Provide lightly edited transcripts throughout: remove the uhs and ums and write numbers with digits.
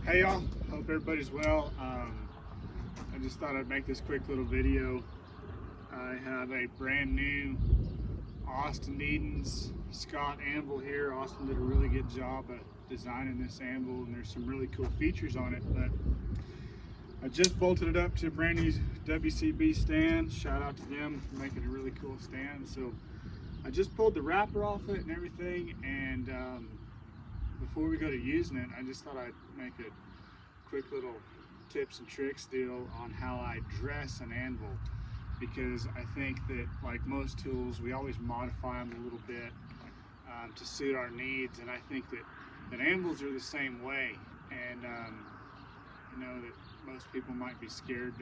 Hey y'all, hope everybody's well. I just thought I'd make this quick little video. I have a brand new Austin Eden's Scott anvil here. Austin did a really good job at designing this anvil, and there's some really cool features on it, but I just bolted it up to a brand new WCB stand. Shout out to them for making a really cool stand. So I just pulled the wrapper off it and everything, and before we go to using it, I just thought I'd make a quick little tips and tricks deal on how I dress an anvil, because I think that, like most tools, we always modify them a little bit to suit our needs, and I think that anvils are the same way. And I know that most people might be scared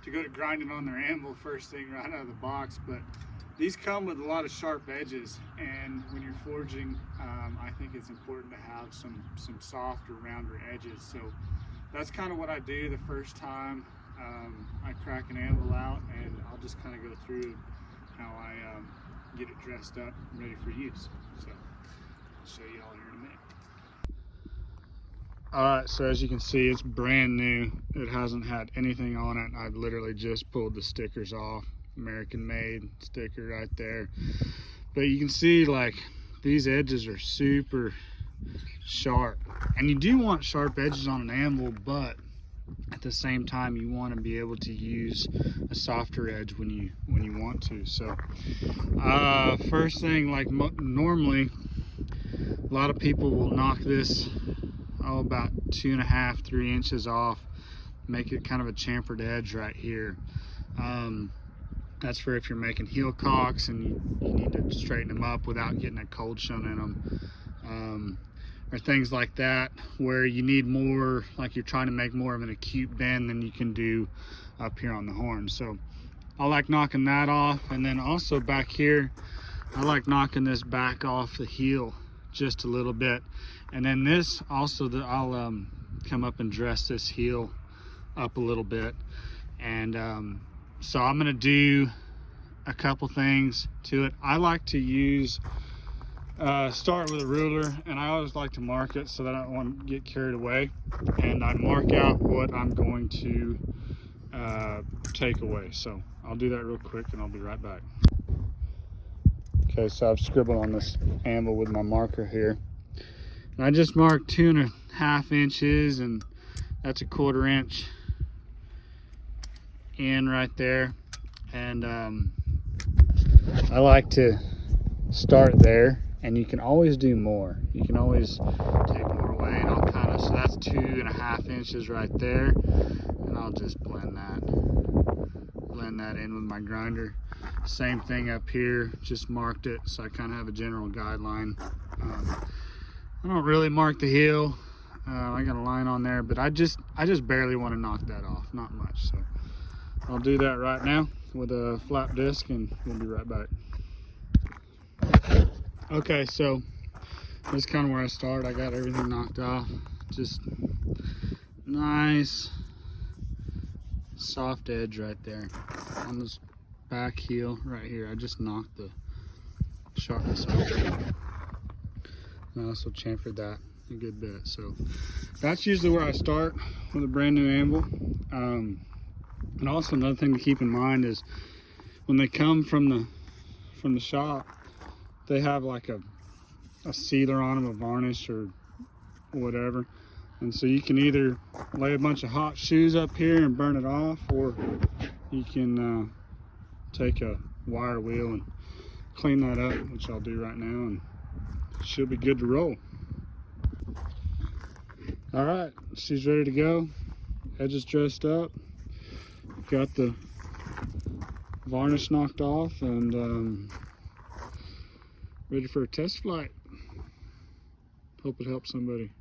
to go to grinding on their anvil first thing right out of the box, but these come with a lot of sharp edges, and when you're forging, I think it's important to have some softer, rounder edges. So that's kind of what I do the first time I crack an anvil out, and I'll just kind of go through how I get it dressed up and ready for use. So I'll show you all here in a minute. Alright, so as you can see, it's brand new. It hasn't had anything on it. I've literally just pulled the stickers off. American made sticker right there. But you can see, like, these edges are super sharp. And you do want sharp edges on an anvil, but at the same time you want to be able to use a softer edge when you want to. So first thing, like normally a lot of people will knock this about 2.5 to 3 inches off, make it kind of a chamfered edge right here. That's for if you're making heel cocks and you need to straighten them up without getting a cold shone in them, or things like that where you need more, like you're trying to make more of an acute bend than you can do up here on the horn. So I like knocking that off, and then also back here I like knocking this back off the heel just a little bit, and then this also I'll come up and dress this heel up a little bit. And so I'm gonna do a couple things to it. I like to use start with a ruler, and I always like to mark it so that I don't want to get carried away, and I mark out what I'm going to take away. So I'll do that real quick and I'll be right back. Okay, so I've scribbled on this anvil with my marker here, and I just marked 2.5 inches, and that's a 1/4 inch in right there. And I like to start there, and you can always do more. You can always take more away, and I'll kind of, so that's 2.5 inches right there, and I'll just blend that in with my grinder. Same thing up here, just marked it so I kind of have a general guideline. I don't really mark the heel. I got a line on there, but I just barely want to knock that off, not much. So I'll do that right now with a flap disc, and we'll be right back. Okay, so this is kind of where I start. I got everything knocked off. Just nice soft edge right there on this back heel right here. I just knocked the sharpness off. I also chamfered that a good bit. So that's usually where I start with a brand new anvil. And also another thing to keep in mind is when they come from the shop, they have like a sealer on them, a varnish or whatever. And so you can either lay a bunch of hot shoes up here and burn it off, or you can take a wire wheel and clean that up, which I'll do right now, and it should be good to roll. All right, she's ready to go. Edges dressed up. Got the varnish knocked off, and ready for a test flight. Hope it helps somebody.